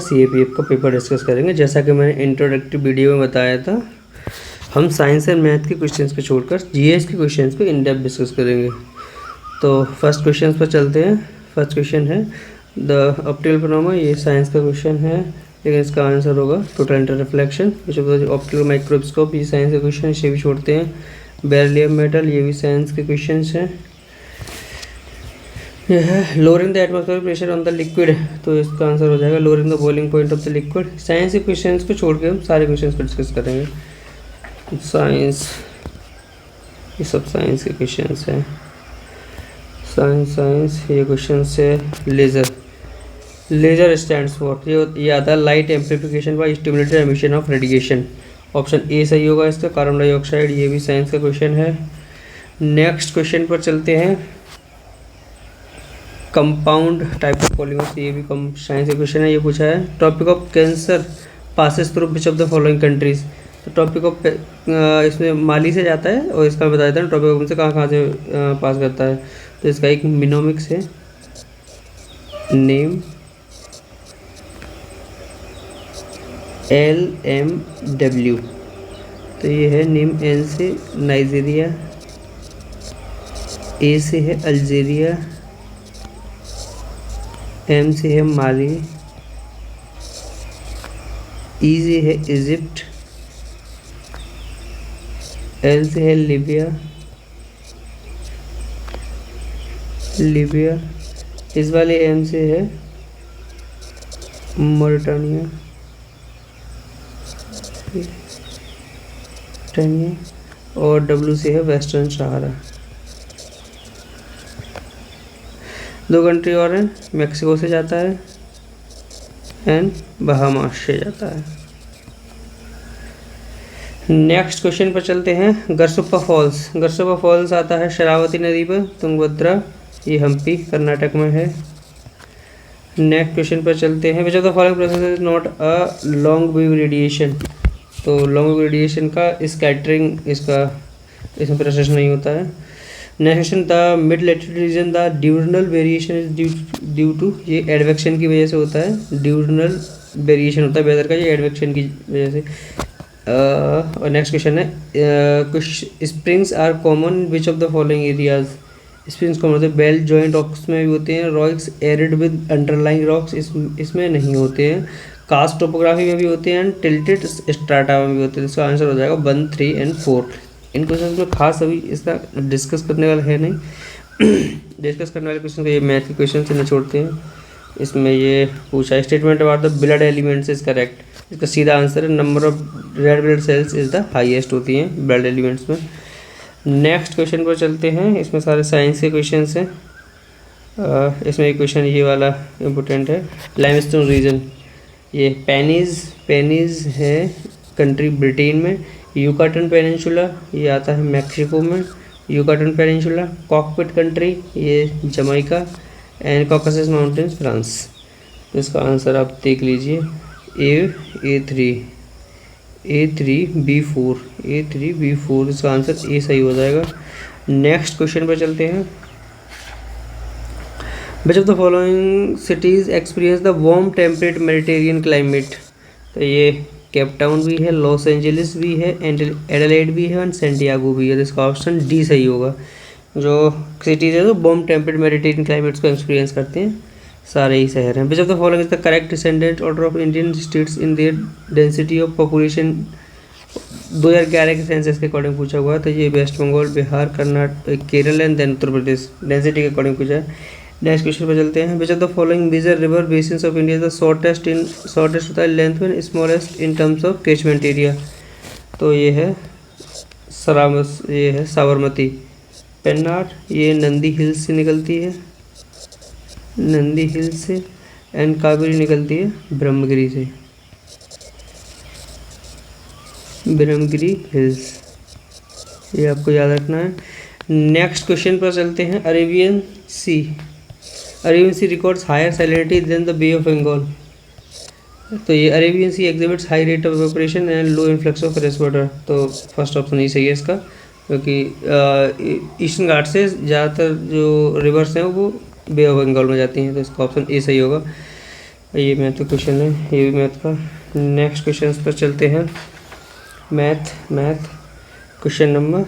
CAPF का paper discuss करेंगे। जैसा कि मैंने इंट्रोडक्टरी वीडियो में बताया था, हम साइंस एंड मैथ के क्वेश्चंस को छोड़कर GS के क्वेश्चंस को इन डेप्थ डिस्कस करेंगे। तो फर्स्ट क्वेश्चन पर चलते हैं। फर्स्ट क्वेश्चन है द ऑप्टिकल फिनोमेना। ये साइंस का क्वेश्चन है, लेकिन इसका आंसर होगा total inter reflection. Optical microscope, ये साइंस का क्वेश्चन, इसे भी छोड़ते हैं। बेरिलियम मेटल, ये भी साइंस के क्वेश्चन हैं। यह है lowering the atmospheric pressure on the liquid, तो इसका आंसर हो जाएगा lowering the boiling point of the liquid. Science के क्वेश्चंस को छोड़ के हम सारे क्वेश्चंस को डिस्कस करेंगे। साइंस, ये सब साइंस के क्वेश्चंस हैं। साइंस ये क्वेश्चन है लेज़र। लेज़र स्टैंड्स फॉर, ये आता है light amplification by stimulated emission of radiation. Option A सही होगा इसका, कार्बन डाइऑक्साइड। ये भी साइंस का क्वेश्चन है। नेक्स्ट क्वेश्चन पर चलते हैं। कंपाउंड टाइप ऑफ पॉलीमर्स, ये भी कम साइंस का क्वेश्चन है। ये पूछा है topic of cancer passes through which of the following countries. तो टॉपिक ऑफ इसमें माली से जाता है, और इसका बता देता हूँ टॉपिक ऑफ से कहाँ से पास करता है। तो इसका एक मिनोमिक्स है, नेम LMW। तो ये है नेम। N से नाइजीरिया, A से है अल्जीरिया, M से है माली, E से है इजिप्ट, L से है लीबिया। इस वाले M से है मॉरिटानिया, और W से है वेस्टर्न सहारा। दो कंट्री और हैं, मैक्सिको से जाता है एंड बहामास से जाता है। नेक्स्ट क्वेश्चन पर चलते हैं। गरसुप्पा फॉल्स। गरसुप्पा फॉल्स आता है शरावती नदी पर, तुंगभद्रा, ये हम्पी कर्नाटक में है। नेक्स्ट क्वेश्चन पर चलते हैं। Which of the following process is not a long wave radiation. तो लॉन्ग वेव रेडिएशन का स्कैटरिंग, इसमें प्रोसेस नहीं होता है। Next question, the mid latitude region the diurnal variation is due to, ये एडवेक्शन की वजह से होता है। ड्यूरनल वेरिएशन होता है वेदर का, ये एडवेक्शन की वजह से। और नेक्स्ट क्वेश्चन है कुछ springs are common which of the following areas. Springs common होते हैं, बेल्ट जॉइंट रॉक्स में भी होते हैं। Rocks arid with underlying rocks, इसमें नहीं होते हैं। कास्ट टोपोग्राफी में भी होते हैं, टिल्टेड स्ट्राटा में भी होते हैं। इसका आंसर हो जाएगा 1, 3 and 4। इन क्वेश्चन में खास अभी इसका डिस्कस करने वाला है नहीं। डिस्कस करने वाले क्वेश्चन को ये मैथ के क्वेश्चन से न छोड़ते हैं। इसमें ये पूछा statement about the blood elements is correct. इसका सीधा आंसर है number of red blood cells is the highest होती हैं ब्लड एलिमेंट्स में। नेक्स्ट क्वेश्चन पर चलते हैं। इसमें सारे साइंस के क्वेश्चन हैं। इसमें एक क्वेश्चन ये वाला इम्पोर्टेंट है, लाइमस्टोन रीजन। ये पेनिज है कंट्री ब्रिटेन में। युकाटन पेनिनसुला, ये आता है मैक्सिको में। Yucatan peninsula. कॉकपिट कंट्री, ये Jamaica. And Caucasus mountains, France. तो इसका आंसर आप देख लीजिए, A3B4। इसका आंसर ए सही हो जाएगा। नेक्स्ट क्वेश्चन पर चलते हैं। Which of the following cities experience the warm temperate Mediterranean climate. तो ये केप टाउन भी है, लॉस एंजलिस भी है, एडिलेड भी है, और सैंटियागो भी है। तो इसका ऑप्शन डी सही होगा। जो सिटीज़ है तो वार्म टेम्परेट मेडिटेरियन क्लाइमेट्स को एक्सपीरियंस करते हैं, सारे ही शहर हैं। Which of the following is the correct descendant order of Indian states in their density of population. 2011 के सेंसस के अकॉर्डिंग पूछा हुआ है। तो ये West Bengal, Bihar, Karnataka, Kerala and then Uttar Pradesh density के अकॉर्डिंग पूछा है। नेक्स्ट क्वेश्चन पर चलते हैं। Which of the following major river basins of India the shortest होता है लेंथ में, smallest in terms of catchment area. तो ये है साबरमती। पेन्नार, ये नंदी हिल्स से निकलती है, नंदी हिल्स से। एंड कावेरी निकलती है ब्रह्मगिरी से, ब्रह्मगिरी हिल्स, ये आपको याद रखना है। नेक्स्ट क्वेश्चन पर चलते हैं। Arabian Sea records higher salinity than the Bay of Bengal. तो ये Arabian Sea exhibits high rate of evaporation and low influx of fresh water. तो फर्स्ट ऑप्शन ही सही है इसका, क्योंकि ईस्टर्न घाट से ज़्यादातर जो रिवर्स हैं वो बे ऑफ बंगाल में जाती हैं। तो इसका ऑप्शन ए सही होगा। ये मैथ का क्वेश्चन है, ये भी मैथ का। नेक्स्ट क्वेश्चन पर चलते हैं। Math question number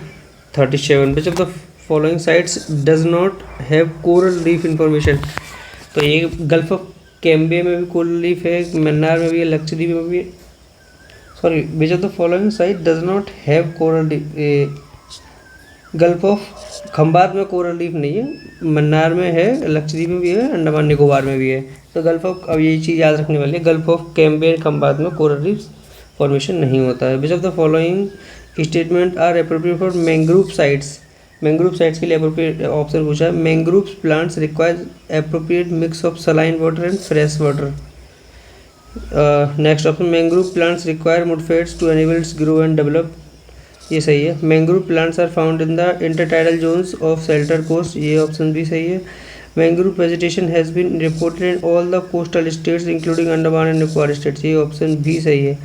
37, which of the following sites does not have coral reef information. तो ये गल्फ ऑफ कैम्बिया में भी कोरल रीफ है, मन्नार में भी है, लक्षद्वीप में भी है। Sorry, which of the following site does not have coral reef. Gulf of Khambhat में कोरल रीफ नहीं है, मन्नार में है, लक्षद्वीप में भी है, अंडमान निकोबार में भी है। तो गल्फ ऑफ, अब ये चीज़ याद रखने वाली है, गल्फ ऑफ कैम्बिया खंबात में कोरल रीफ फॉर्मेशन नहीं होता है। Which of the following statement are appropriate for mangrove sites. Mangrove sites के लिए अप्रोप्रिएट ऑप्शन पूछा है। Mangrove plants require appropriate mix of saline water and fresh water. Next option, mangrove plants require mudflats to enable its grow and develop. ये सही है। Mangrove plants are found in the intertidal zones of shelter coast. ये option भी सही है। Mangrove vegetation has been reported in all the coastal states including Andaman and Nicobar states. ये option भी सही है।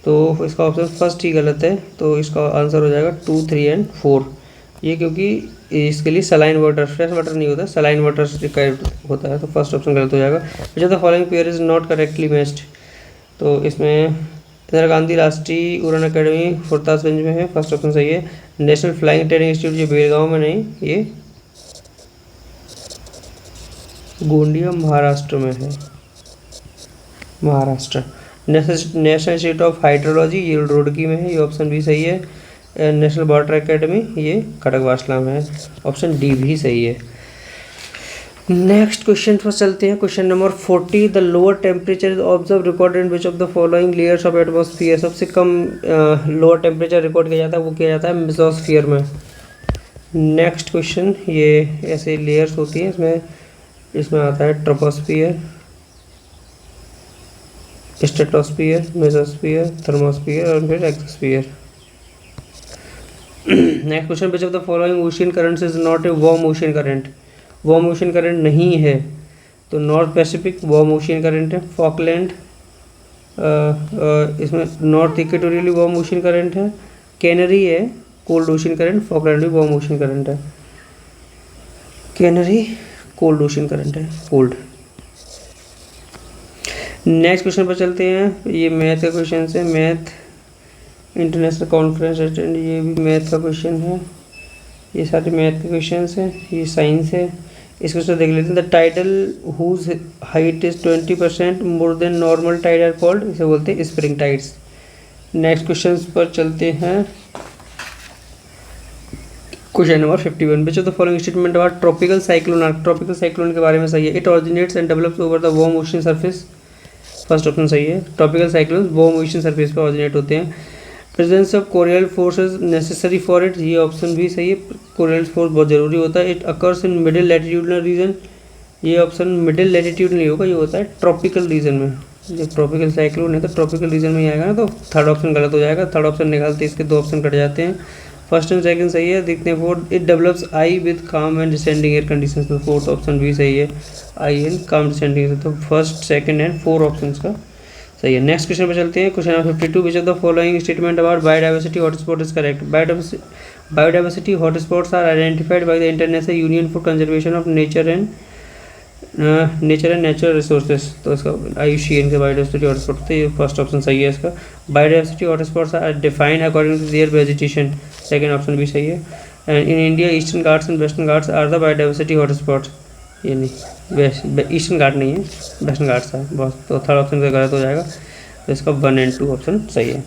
तो इसका ऑप्शन फर्स्ट ही गलत है, तो इसका आंसर हो जाएगा 2, 3 एंड 4। ये क्योंकि इसके लिए सलाइन वाटर, फ्रेश वाटर नहीं होता, सलाइन वाटर रिक्वायर्ड होता है, तो फर्स्ट ऑप्शन गलत हो जाएगा। विच of the following pair is not correctly matched. तो इसमें इंदिरा गांधी राष्ट्रीय उड़ान अकेडमी फुर्तासगंज में है, फर्स्ट ऑप्शन सही है। नेशनल फ्लाइंग ट्रेनिंग इंस्टीट्यूट, ये बेलगांव में नहीं, ये गोंदिया महाराष्ट्र में है, Maharashtra. National institute of hydrology, ये रुड़की में है, ये ऑप्शन भी सही है। नेशनल वाटर एकेडमी, ये खड़गवासला में है, ऑप्शन डी भी सही है। नेक्स्ट क्वेश्चन पर चलते हैं। Question number 40, the lower temperature is observe recorded in which of the following layers of atmosphere. सबसे कम लोअर टेम्परेचर रिकॉर्ड किया जाता है, वो किया जाता है मेसोस्फियर में। नेक्स्ट क्वेश्चन, ये ऐसे लेयर्स होती हैं, इसमें आता है ट्रोपोस्फियर, स्ट्रेटोस्फियर, मेसोस्फियर, थर्मोस्फियर और फिर exosphere. Next question, which of the following ocean currents is not a warm ocean current. Warm ocean current नहीं है, तो north Pacific warm ocean current है। फॉकलैंड, इसमें नॉर्थ इक्वेटोरियली वार्म ओशियन करंट है। Canary है cold ocean current, Falkland भी warm ocean current है। Canary cold ocean current है, कोल्ड। नेक्स्ट क्वेश्चन पर चलते हैं। ये मैथ का क्वेश्चन है, मैथ इंटरनेशनल कॉन्फ्रेंस अटेंड, ये भी मैथ का क्वेश्चन है। ये सारे मैथ के क्वेश्चन हैं, ये साइंस है। इस क्वेश्चन देख लेते हैं। The tidal whose height is 20% more than normal tide are called, इसे बोलते हैं स्प्रिंग टाइड्स। नेक्स्ट क्वेश्चन पर चलते हैं। Question number 51, which of the following statement about tropical cyclone. Tropical cyclone के बारे में सही है। It originates and develops over the warm ocean surface, first option सही है। Tropical cyclone warm ocean surface पर ऑरिजिनेट होते हैं। Presence of Coriolis forces necessary for it, ये ऑप्शन भी सही है। कोरियल फोर्स बहुत ज़रूरी होता है। It occurs in middle latitudinal region, ये ऑप्शन मिडिल लैटिट्यूड नहीं होगा, ये होता है ट्रॉपिकल रीजन में। जब ट्रॉपिकल साइक्लोन है तो ट्रॉपिकल रीजन में ही आएगा ना, तो थर्ड ऑप्शन गलत हो जाएगा। थर्ड ऑप्शन निकालते इसके 2 ऑप्शन कट जाते हैं। फर्स्ट एंड सेकंड सही है। देखते हैं fourth, it develops eye with calm and descending air condition, तो फोर्थ ऑप्शन भी सही है, आई एंड काम डिसेंडिंग। तो फर्स्ट, सेकंड एंड 4 ऑप्शन का सही है। नेक्स्ट क्वेश्चन पे चलते हैं। Question number 52, which of the following statement about biodiversity hotspot is correct. Biodiversity hotspots are identified by the International Union for Conservation of Nature and Natural Resources, तो इसका IUCN के biodiversity hotspot, तो ये first option सही है इसका। Biodiversity hotspots are defined according to their vegetation, second option भी सही है। And in India Eastern Ghats and Western Ghats are the biodiversity hotspots, ये नहीं, ईस्टर्न घाट नहीं है, वेस्टर्न घाट्स है बस, तो थर्ड ऑप्शन का गलत हो जाएगा। तो इसका 1 और 2 ऑप्शन सही है।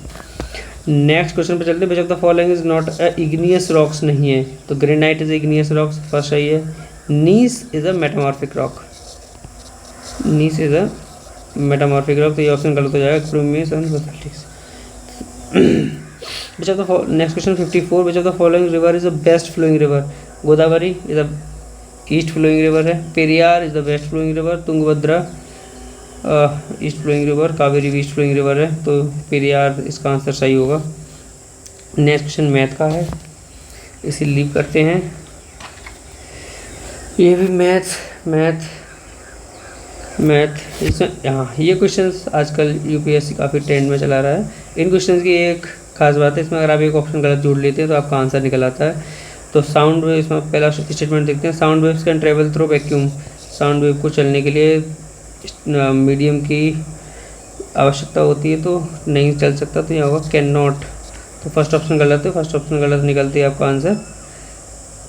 नेक्स्ट क्वेश्चन पे चलते हैं। Which of the following is not igneous rocks नहीं है, तो granite is igneous rocks, first सही है। Gneiss is a metamorphic rock, gneiss is a metamorphic rock, तो ये ऑप्शन गलत हो जाएगा। क्रूमियस and basaltics. Which of the next question 54, which of the following river is the best flowing river. Godavari is the east flowing river है। Periyar is the west flowing river. Tungabhadra east flowing river. Kaveri east flowing river है, तो पेरियार इसका answer सही होगा। Next question math का है, इसे leave करते हैं। ये भी मैथ इसमें, हाँ, ये क्वेश्चंस आजकल UPSC काफ़ी ट्रेंड में चला रहा है। इन क्वेश्चंस की एक खास बात है, इसमें अगर आप एक ऑप्शन गलत जोड़ लेते हैं तो आपका आंसर निकल आता है। तो साउंड वेव, इसमें पहला स्टेटमेंट देखते हैं। Sound waves can travel through vacuum, sound wave को चलने के लिए मीडियम की आवश्यकता होती है तो नहीं चल सकता, तो यहाँ होगा कैन नॉट। तो फर्स्ट ऑप्शन गलत है, फर्स्ट ऑप्शन गलत निकलती है, आपका आंसर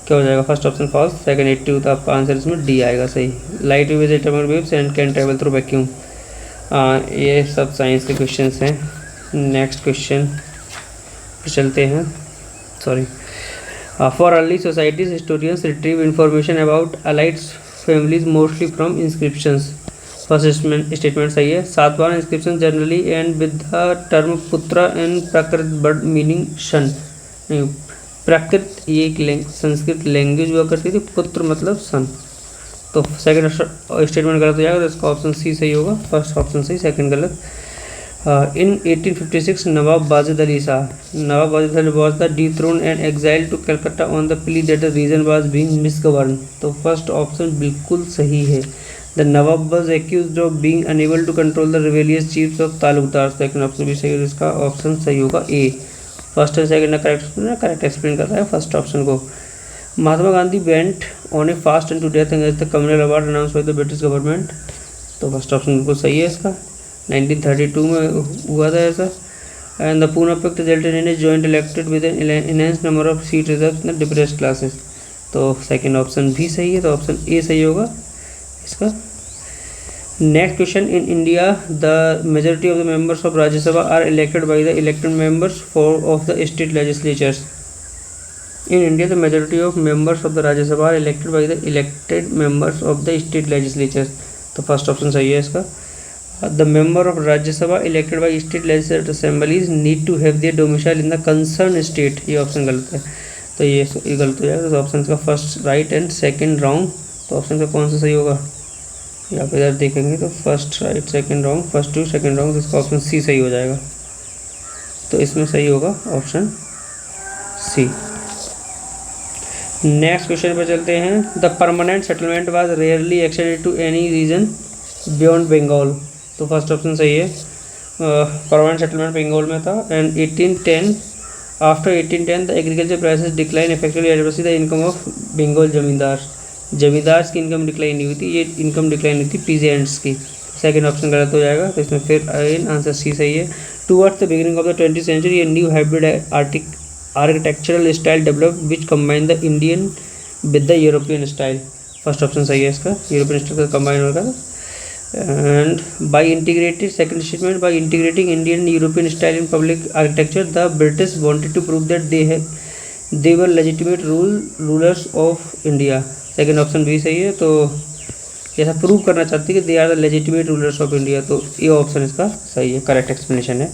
क्या हो जाएगा, फर्स्ट ऑप्शन फॉल्स, सेकंड 82, तो आपका आंसर इसमें डी आएगा सही। Light wave is atomic waves and can travel through vacuum. ये सब साइंस के क्वेश्चंस हैं। नेक्स्ट क्वेश्चन पर चलते हैं। Sorry, for early societies historians retrieve information about elites families mostly from inscriptions. First statement सही है। सातवां inscription generally end with the term putra and Prakrit word meaning son. नहीं, प्राकृत ये एक संस्कृत लैंग्वेज हुआ करती थी, पुत्र मतलब सन। तो सेकंड स्टेटमेंट गलत हो जाएगा, तो इसका ऑप्शन सी सही होगा, फर्स्ट ऑप्शन सही, सेकंड गलत। In 1856 Nawab Wajid Ali Shah, Nawab Wajid Ali was the dethroned and exiled to Calcutta on the plea that the reason was being misgoverned. तो फर्स्ट ऑप्शन बिल्कुल सही है। The Nawab was accused of being unable to control the rebellious chiefs of taluqdar. Second option भी सही है, इसका option सही होगा A. First and second correct explain कर रहा है फर्स्ट ऑप्शन को। महात्मा Gandhi went on a fast and to death against the communal award announce by the British government. तो फर्स्ट ऑप्शन बिल्कुल सही है इसका, 1932 में हुआ था ऐसा। And the Poona pact resulted in a joint elected with an enhanced number of seat reserves in the depressed classes. तो सेकंड ऑप्शन भी सही है, तो ऑप्शन ए सही होगा इसका। Next question, in India the majority of the members of Rajya Sabha are elected by the elected members for of the state legislatures. In India the majority of members of the Rajya Sabha are elected by the elected members of the state legislatures. तो first option सही है इसका। The member of Rajya Sabha elected by state legislative assemblies need to have their domicile in the concern state. ये option गलत है, तो ये गलत हो जाएगा। तो ऑप्शन का first right and second wrong. तो ऑप्शन का कौन सा सही होगा, यहाँ पे इधर देखेंगे तो first right second wrong, first true second wrong, तो इसका ऑप्शन सी सही हो जाएगा। तो इसमें सही होगा ऑप्शन सी। नेक्स्ट क्वेश्चन पर चलते हैं। The permanent settlement was rarely extended to any region beyond Bengal. तो फर्स्ट ऑप्शन सही है, परमानेंट सेटलमेंट बंगाल में था। And 1810 after 1810 the agriculture prices decline effectively adversely the income of Bengal zamindar. Zamindar की इनकम डिक्लाइन नहीं हुई थी, ये इनकम डिक्लाइन हुई थी पीजेंट्स की। सेकंड ऑप्शन गलत हो जाएगा, तो इसमें फिर आंसर सी सही है। Towards the beginning of the 20th century a new hybrid architectural style develop which combine the Indian with the European style. First option सही है इसका, यूरोपियन स्टाइल का कंबाइन होगा। And by integrated, second statement, by integrating Indian European style in public architecture the British wanted to prove that they were legitimate rulers of India. Second option भी सही है, तो ऐसा प्रूव करना चाहती है कि they are the legitimate rulers of India. तो ये ऑप्शन इसका सही है, करेक्ट एक्सप्लेनेशन है।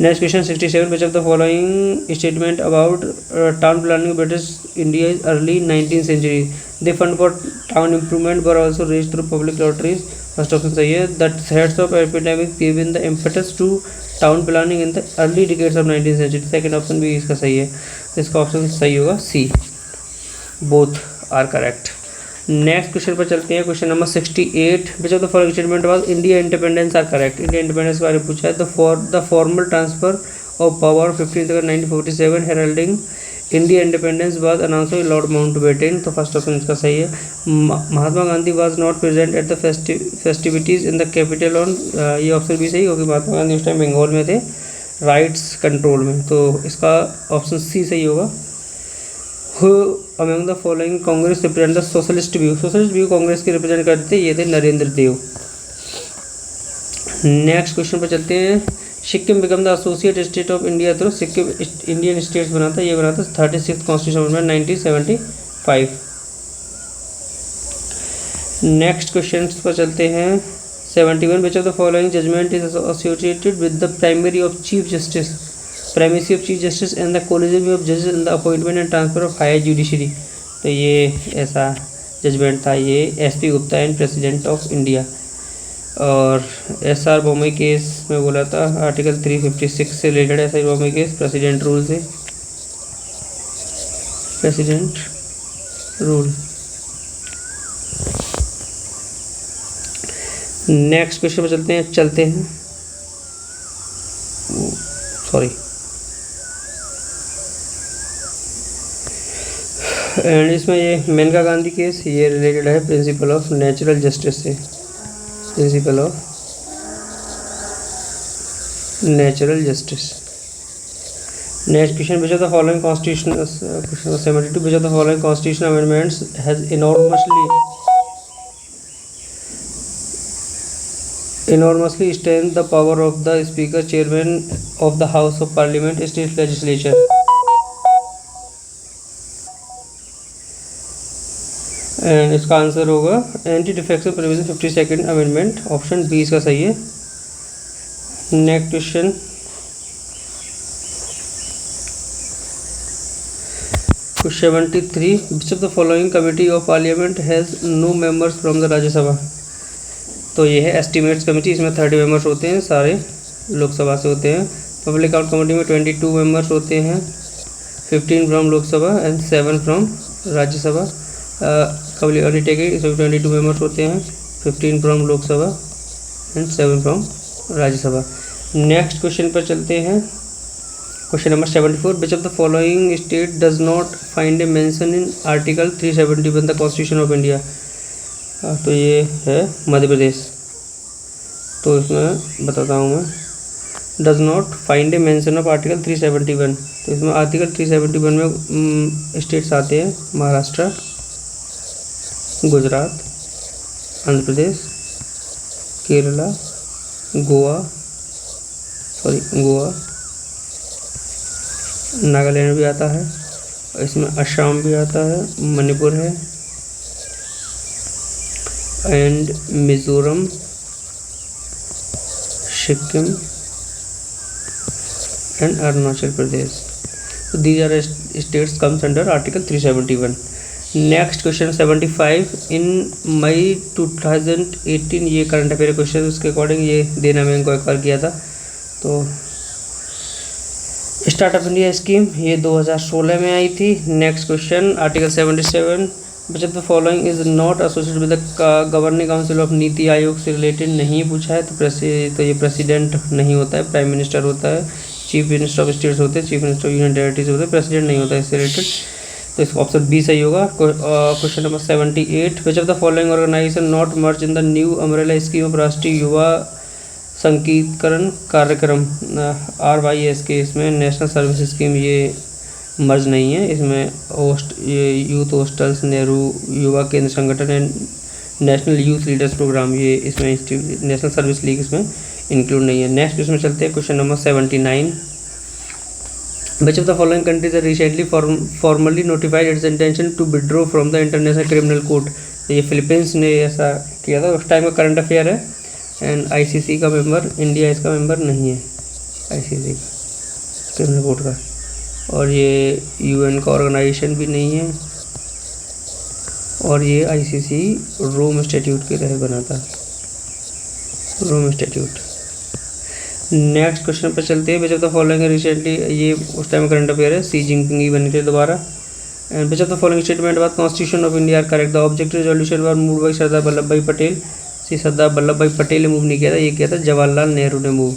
Next question 67, which of the following statement about town planning British India is early 19th century. They fund for town improvement were also raise through public lotteries. First option सही है। The threads of epidemic given the impetus to town planning in the early decades of 19th century. Second option भी इसका सही है, तो इसका option सही होगा C, both are correct. Next question पर चलते हैं। Question number 68, which of the following statement was India independence are correct. India independence के बारे में पूछा है। The formal transfer of power 15 August 1947 heralding India independence was announce by Lord Mountbatten. तो first option इसका सही है। Mahatma Gandhi was not present at the festivities in the capital on. ये ऑप्शन भी सही, क्योंकि महात्मा गांधी उस टाइम बंगाल में थे राइट्स कंट्रोल में। तो इसका ऑप्शन सी सही होगा। Who among the following Congress represent the socialist view. Socialist view Congress के रिप्रेजेंट करते थे, ये थे नरेंद्र देव। नेक्स्ट क्वेश्चन पर चलते हैं। Sikkim become the associate state of India through. Sikkim Indian states बना था, ये बना था 36th constitution amendment 1975। Next question पर चलते हैं। 71, which of the following judgement is associated with the primary of chief justice, primacy of chief justice and the collegium of जजेस in the appointment and transfer of higher judiciary. तो ये ऐसा judgement था, ये SP Gupta and president of India. और SR Bommai case में बोला था आर्टिकल 356 से related. SR Bommai case president rule से, प्रेसिडेंट रूल। नेक्स्ट क्वेश्चन पर चलते हैं सॉरी एंड इसमें ये मेनका गांधी केस, ये रिलेटेड है प्रिंसिपल ऑफ नेचुरल जस्टिस से। Principle of natural justice. Next question, which of the following constitution, question 72, which of the following constitution amendments has enormously strengthened the power of the speaker, chairman of the house of parliament, state legislature? And इसका answer होगा anti defection provision 52nd amendment, option B इसका सही है। Next question, question 73, which of the following committee of parliament has no members from the Rajya Sabha? तो ये है estimates committee, इसमें 30 members होते हैं, सारे लोकसभा से होते हैं। पब्लिक अकाउंट कमेटी में 22 मेंबर्स होते हैं, 15 from Lok Sabha and 7 from Rajya Sabha. Public undertaking, इसमें 22 मेंबर्स होते हैं, 15 from Lok Sabha and 7 from Rajya Sabha. Next question पर चलते हैं, question number 74, which of the following state does not find A mention in article 371 the constitution of India? तो ये है मध्य प्रदेश। तो इसमें बताता हूँ मैं, does not find A mention of article 371। तो इसमें आर्टिकल 371 में स्टेट्स आते हैं महाराष्ट्र, गुजरात, आंध्र प्रदेश, केरला, गोवा, नागालैंड भी आता है, इसमें असम भी आता है, मणिपुर है, and Mizoram, Sikkim and Arunachal Pradesh. So these are states comes under article 371. Next question 75, इन मई 2018, ये करंट अफेयर क्वेश्चन, उसके अकॉर्डिंग ये देना मैं इनको एक बार किया था। तो स्टार्टअप इंडिया स्कीम ये 2016 में आई थी। Next question article 77, which of the following is not associated with the governing council of NITI Aayog से रिलेटेड नहीं पूछा है। तो ये प्रेसिडेंट नहीं होता है, प्राइम मिनिस्टर होता है, चीफ मिनिस्टर ऑफ स्टेट्स होते हैं, chief minister of union territories होते हैं, प्रेसिडेंट नहीं होता है इससे रिलेटेड। तो इसका ऑप्शन बी सही होगा। Question number 78, which of the following organization not merge in the new umbrella scheme of Rashtriya Yuva संकीर्णकरण कार्यक्रम RYS के, इसमें नेशनल सर्विस स्कीम ये मर्ज नहीं है, इसमें ये youth hostels, Nehru Yuva Kendra Sangathan and National Youth Leaders Programme, ये इसमें नेशनल सर्विस लीग इसमें इंक्लूड नहीं है। नेक्स्ट इसमें चलते हैं question number 79, which of the following countries are recently formally notified its intention to withdraw from the International Criminal Court? ये Philippines ने ऐसा किया था, उस टाइम का करंट अफेयर है। एंड ICC का मेंबर, इंडिया इसका मेंबर नहीं है ICC क्रिमिनल कोर्ट का, और ये UN का ऑर्गेनाइजेशन भी नहीं है, और ये ICC रोम स्टैट्यूट के तहत बना था, रोम स्टैट्यूट। नेक्स्ट क्वेश्चन पर चलते हैं, which of the following recently, ये उस टाइम करंट अफेयर है, सी जिनपिंग ही बने थे दोबारा। And which of the following statement about constitution of India are correct? The objective resolution were move by Sardar Vallabh Bhai Patel. सरदार वल्लभ भाई पटेल ने मूव नहीं किया था, ये किया था जवाहरलाल नेहरू ने मूव।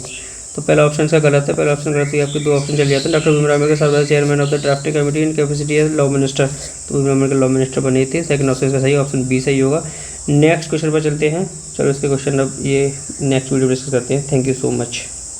तो पहला ऑप्शन इसका गलत है, पहला ऑप्शन गलत है, आपके दो ऑप्शन चल जाते हैं। Doctor Bhimrao Ambedkar serve chairman of the drafting committee in capacity as law minister, तो भीमराव अम्बेडकर लॉ मिनिस्टर बने थे। सेकंड ऑप्शन इसका सही, ऑप्शन बी सही होगा। नेक्स्ट क्वेश्चन पर चलते हैं, चलो इसके क्वेश्चन अब ये नेक्स्ट वीडियो डिस्कस करते हैं। Thank you so much.